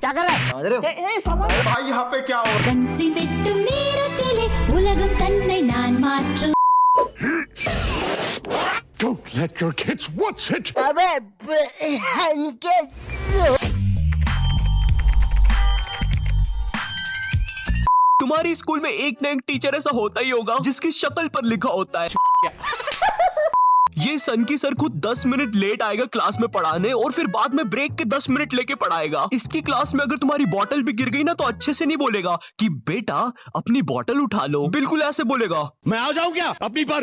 क्या कर रहा है? भाई यहाँ पे क्या हो? கன்சி வெட்டும் நேரத்திலே உலகம் தன்னை நான் மாற்றும். Don't let your kids watch it. तुम्हारी स्कूल में एक ना एक टीचर ऐसा होता ही होगा जिसकी शक्ल पर लिखा होता है ये सन की सर खुद 10 मिनट लेट आएगा क्लास में पढ़ाने और फिर बाद में ब्रेक के 10 मिनट लेके पढ़ाएगा। इसकी क्लास में अगर तुम्हारी बॉटल भी गिर गई ना तो अच्छे से नहीं बोलेगा कि बेटा अपनी बॉटल उठा लो, बिल्कुल ऐसे बोलेगा मैं आ जाऊं क्या अपनी पर।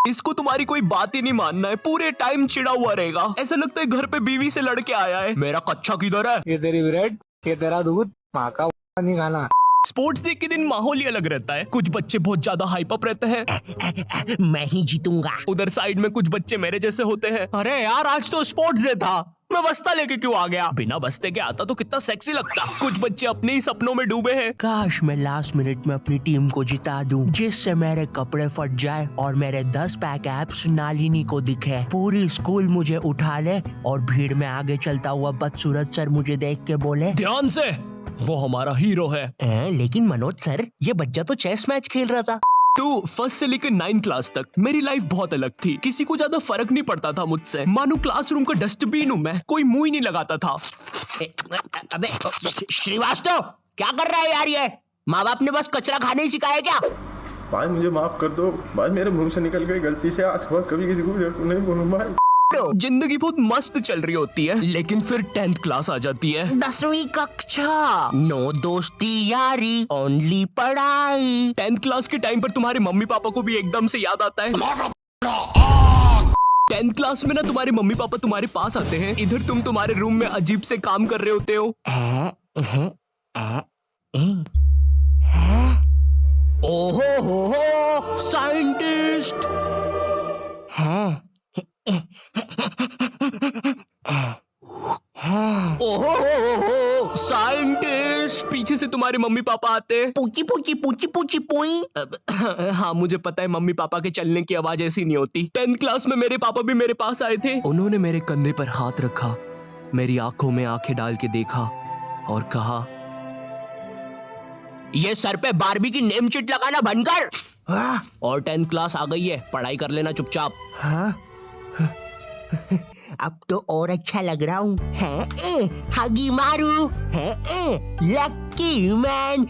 इसको तुम्हारी कोई बात ही नहीं मानना है, पूरे टाइम चिड़ा हुआ रहेगा, ऐसा लगता है घर पे बीवी से लड़के आया है। मेरा कच्चा किधर है? ये तेरी ब्रेड, ये तेरा दूध, माँ का नहीं खाना। स्पोर्ट्स डे के दिन माहौल ही अलग रहता है। कुछ बच्चे बहुत ज्यादा हाइप अप रहते हैं, मैं ही जीतूंगा। उधर साइड में कुछ बच्चे मेरे जैसे होते हैं, अरे यार आज तो स्पोर्ट्स डे था, मैं बस्ता लेके क्यों आ गया? बिना बस्ते के आता तो कितना सेक्सी लगता। कुछ बच्चे अपने ही सपनों में डूबे हैं। काश मैं लास्ट मिनट में अपनी टीम को जिता दूं, जिससे मेरे कपड़े फट जाए और मेरे 10 पैक एब्स नालिनी को दिखे, पूरी स्कूल मुझे उठा ले और भीड़ में आगे चलता हुआ बदसूरत सर मुझे देख के बोले ध्यान से, वो हमारा हीरो है। लेकिन मनोज सर, ये बच्चा तो चेस मैच खेल रहा था। तो फर्स्ट से लेकर 9 क्लास तक मेरी लाइफ बहुत अलग थी। किसी को ज्यादा फर्क नहीं पड़ता था मुझसे, मानो क्लासरूम का डस्टबिन हूँ मैं, कोई मुंह ही नहीं लगाता था। अबे श्रीवास्तव, क्या कर रहा है यार ये? माँ बाप ने बस कचरा खाने ही सिखाया क्या? भाई मुझे माफ कर दो भाई, मेरे मुंह से निकल गई गलती से, आज के बाद कभी किसी को नहीं बोलूंगा भाई। जिंदगी बहुत मस्त चल रही होती है, लेकिन फिर 10th क्लास आ जाती है। 10वीं कक्षा, नो दोस्ती यारी, ओनली पढ़ाई। 10th क्लास के टाइम पर तुम्हारे मम्मी पापा को भी एकदम से याद आता है। 10th क्लास में ना तुम्हारे मम्मी पापा तुम्हारे पास आते हैं, इधर तुम तुम्हारे रूम में अजीब से काम कर रहे होते हो। ओहो हो साइंटिस्ट। ओहो साइंटिस्ट। पीछे से तुम्हारे मम्मी पापा आते हैं, पूची पूची पूची पूची पुई। हाँ मुझे पता है मम्मी पापा के चलने की आवाज ऐसी नहीं होती। 10th क्लास में मेरे पापा भी मेरे पास आए थे। उन्होंने मेरे कंधे पर हाथ रखा, मेरी आंखों में आंखें डाल के देखा और कहा, ये सर पे बारबी की नेम चिट लगाना बंद कर। और 10th क्लास आ गई है, पढ़ाई कर लेना चुपचाप। अब तो और अच्छा लग रहा हूँ। हगी मारू, लकी मैन,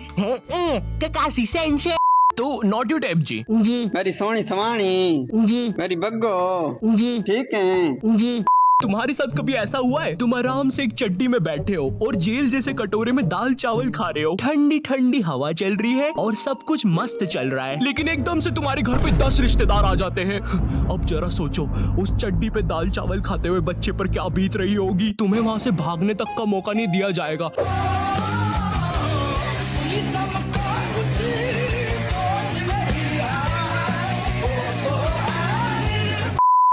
ककासी सेंसे। तो नॉट यू टैप जी। जी मेरी सोनी सवानी जी मेरी बग्गो जी ठीक है जी। तुम्हारे साथ कभी ऐसा हुआ है तुम आराम से एक चड्डी में बैठे हो और जेल जैसे कटोरे में दाल चावल खा रहे हो, ठंडी ठंडी हवा चल रही है और सब कुछ मस्त चल रहा है, लेकिन एकदम से तुम्हारे घर पे 10 रिश्तेदार आ जाते हैं। अब जरा सोचो उस चड्डी पे दाल चावल खाते हुए बच्चे पर क्या बीत रही होगी। तुम्हें वहां से भागने तक का मौका नहीं दिया जाएगा।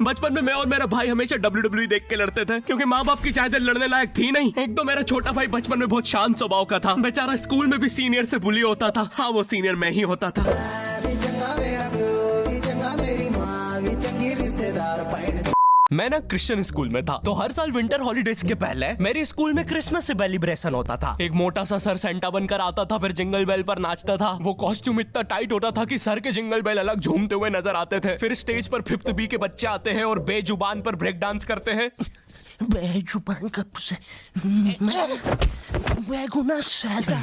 बचपन में मैं और मेरा भाई हमेशा WWE देख के लड़ते थे, क्योंकि माँ बाप की चाहते लड़ने लायक थी नहीं। एक तो मेरा छोटा भाई बचपन में बहुत शांत स्वभाव का था, बेचारा स्कूल में भी सीनियर से बुली होता था। हाँ वो सीनियर मैं ही होता था। मैं ना क्रिश्चियन स्कूल में था, तो हर साल विंटर हॉलीडेज के पहले मेरे स्कूल में क्रिसमस सेलिब्रेशन होता था। एक मोटा सा सर सेंटा बनकर आता था, फिर जिंगल बेल पर नाचता था। वो कॉस्ट्यूम इतना टाइट होता था कि सर के जिंगल बेल अलग झूमते हुए नजर आते थे। फिर स्टेज पर 5th B के बच्चे आते हैं और बेजुबान पर ब्रेक डांस करते हैं। बेजुबान कब से? बेगुनाह सैदा।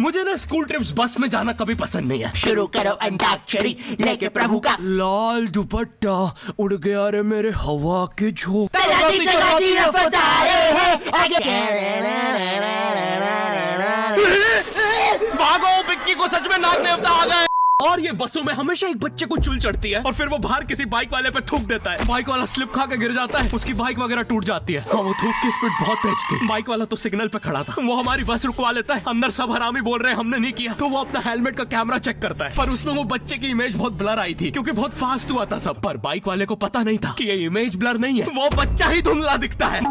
मुझे ना स्कूल ट्रिप्स बस में जाना कभी पसंद नहीं है। शुरू करो अंताक्षरी लेके प्रभु का लाल दुपट्टा उड़ गया रे मेरे हवा के झोंके। भागो, पिक्की को सच में नाक देवता आ गए। और ये बसों में हमेशा एक बच्चे को चुल चढ़ती है और फिर वो बाहर किसी बाइक वाले पे थूक देता है। बाइक वाला स्लिप खा के गिर जाता है, उसकी बाइक वगैरह टूट जाती है। हाँ, वो थूक की स्पीड बहुत तेज थी। बाइक वाला तो सिग्नल पे खड़ा था, वो हमारी बस रुकवा लेता है। अंदर सब हरामी बोल रहे हैं हमने नहीं किया, तो वो अपना हेलमेट का कैमरा चेक करता है, पर उसमें वो बच्चे की इमेज बहुत ब्लर आई थी, क्योंकि बहुत फास्ट हुआ था सब। पर बाइक वाले को पता नहीं था कि ये इमेज ब्लर नहीं है, वो बच्चा ही धुंधला दिखता है।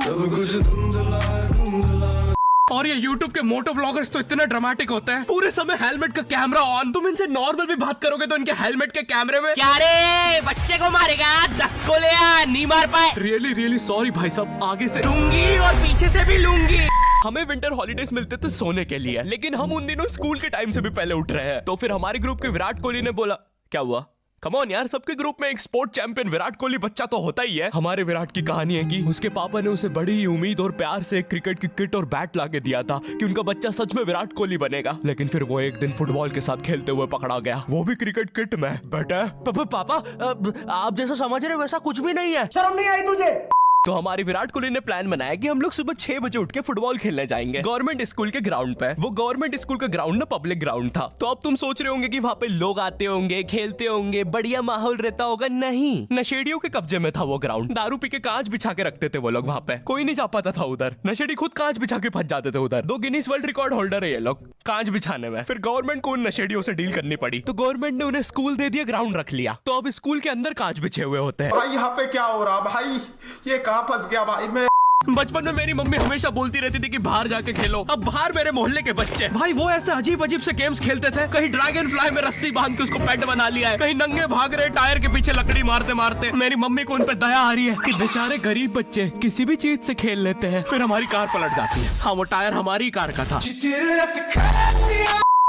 और ये YouTube के मोटो ब्लॉगर्स तो इतने ड्रामेटिक होते हैं, पूरे समय हेलमेट का कैमरा ऑन। तुम इनसे नॉर्मल भी बात करोगे तो इनके हेलमेट के कैमरे में क्या रे बच्चे को मारेगा 10 को ले आ, नहीं मार पाए। रियली सॉरी भाई साहब, आगे से लूंगी और पीछे से भी लूंगी। हमें विंटर हॉलीडेज मिलते थे सोने के लिए, लेकिन हम उन दिनों स्कूल के टाइम से भी पहले उठ रहे हैं। तो फिर हमारे ग्रुप के विराट कोहली ने बोला, क्या हुआ? कम ऑन यार, सबके ग्रुप में एक स्पोर्ट चैंपियन विराट कोहली बच्चा तो होता ही है। हमारे विराट की कहानी है कि उसके पापा ने उसे बड़ी ही उम्मीद और प्यार से एक क्रिकेट की किट और बैट लाके दिया था कि उनका बच्चा सच में विराट कोहली बनेगा। लेकिन फिर वो एक दिन फुटबॉल के साथ खेलते हुए पकड़ा गया, वो भी क्रिकेट किट में। बेटा पापा आप जैसा समझ रहे वैसा कुछ भी नहीं है। शर्म नहीं आई तुझे? तो हमारे विराट कोहली ने प्लान बनाया कि हम लोग सुबह 6 बजे उठ के फुटबॉल खेलने जाएंगे गवर्नमेंट स्कूल के ग्राउंड पे। वो गवर्नमेंट स्कूल का ग्राउंड ना पब्लिक ग्राउंड था। तो अब तुम सोच रहे होंगे कि वहाँ पे लोग आते होंगे, खेलते होंगे, बढ़िया माहौल रहता होगा। नहीं, नशेड़ियों के कब्जे में था वो ग्राउंड। दारू पी के कांच बिछा के रखते थे वो लोग वहाँ पे, कोई नहीं जा पाता था उधर। नशेड़ी खुद कांच बिछा के फंस जाते थे उधर। 2 गिनीज वर्ल्ड रिकॉर्ड होल्डर है ये लोग कांच बिछाने में। फिर गवर्नमेंट को उन नशेड़ियों से डील करनी पड़ी, तो गवर्नमेंट ने उन्हें स्कूल दे दिया, ग्राउंड रख लिया। तो अब स्कूल के अंदर कांच बिछे हुए होते हैं। भाई यहाँ पे क्या हो रहा भाई, ये कहाँ फंस गया भाई मैं। बचपन में मेरी मम्मी हमेशा बोलती रहती थी कि बाहर जाके खेलो। अब बाहर मेरे मोहल्ले के बच्चे भाई वो ऐसे अजीब अजीब से गेम्स खेलते थे। कहीं ड्रैगन फ्लाई में रस्सी बांध के उसको पेट बना लिया है, कहीं नंगे भाग रहे टायर के पीछे लकड़ी मारते मारते। मेरी मम्मी को उन पे दया आ रही है कि बेचारे गरीब बच्चे किसी भी चीज से खेल लेते हैं। फिर हमारी कार पलट जाती है। हाँ, वो टायर हमारी कार का था।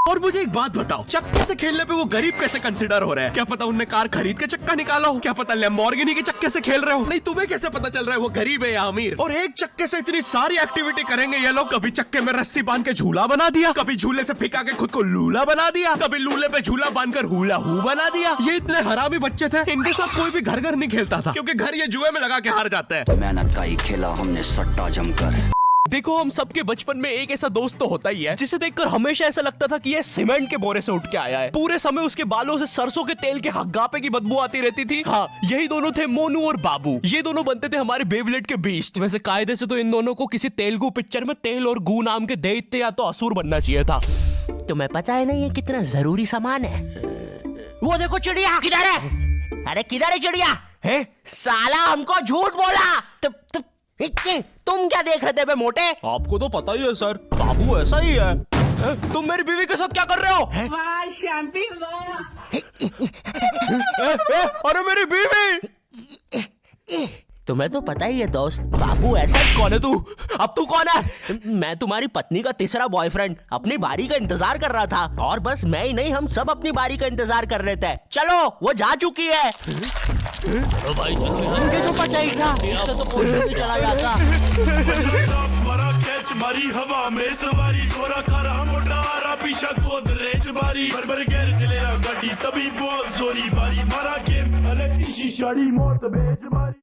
और मुझे एक बात बताओ, चक्के से खेलने पे वो गरीब कैसे कंसिडर हो रहे हैं? क्या पता उनने कार खरीद के चक्का निकाला हो, क्या पता लैम्बोर्गिनी के चक्के से खेल रहे हो। नहीं, तुम्हें कैसे पता चल रहा है वो गरीब है या अमीर? और एक चक्के से इतनी सारी एक्टिविटी करेंगे ये लोग। कभी चक्के में रस्सी बांध के झूला बना दिया, कभी झूले से फिका के खुद को लूला बना दिया, कभी लूले पे झूला बांधकर हुला हू बना दिया। ये इतने हरामी बच्चे थे, इनके साथ कोई भी घर घर नहीं खेलता था, क्योंकि घर ये जुए में लगा के हार जाते हैं। मेहनत का ही खेला हमने सट्टा जमकर। देखो, हम सबके बचपन में एक ऐसा दोस्त तो होता ही है जिसे देखकर हमेशा ऐसा लगता था कि ये सीमेंट के बोरे से उठ के आया है। पूरे समय उसके बालों से सरसों के तेल के हग्गापे की बदबू आती रहती थी। हाँ, यही दोनों थे मोनू और बाबू। ये दोनों बनते थे हमारे बेबलेट के बीस्ट। वैसे कायदे से तो इन दोनों को किसी तेलुगु पिक्चर में तेल और गू नाम के दैत्य या तो असुर बनना चाहिए था। तुम्हें पता है ना ये कितना जरूरी सामान है? वो देखो चिड़िया किधर है? अरे किधर है चिड़िया? है साला हमको झूठ बोला। तुम क्या देख रहे थे बे मोटे? आपको तो पता ही है सर, बाबू ऐसा ही है। तुम मेरी बीवी के साथ क्या कर रहे हो? अरे मेरी बीवी! तुम्हें तो पता ही है दोस्त, बाबू ऐसा। कौन है तू? अब तू कौन है? मैं तुम्हारी पत्नी का तीसरा बॉयफ्रेंड, अपनी बारी का इंतजार कर रहा था। और बस मैं ही नहीं, हम सब अपनी बारी का इंतजार कर रहे थे। चलो, वो जा चुकी है। चलो भाई, मुझे तो पता ही था, इससे तो कोई भी चला जाता। मरा कैच मारी हवा में सवारी, गोरा खारा मोटा पीछा गोदरेज बारी, बरबर गैर चलेरा गाड़ी तभी बहुत जोरी बारी, मारा गेम अलग इसी शाड़ी मौत बेच मारी।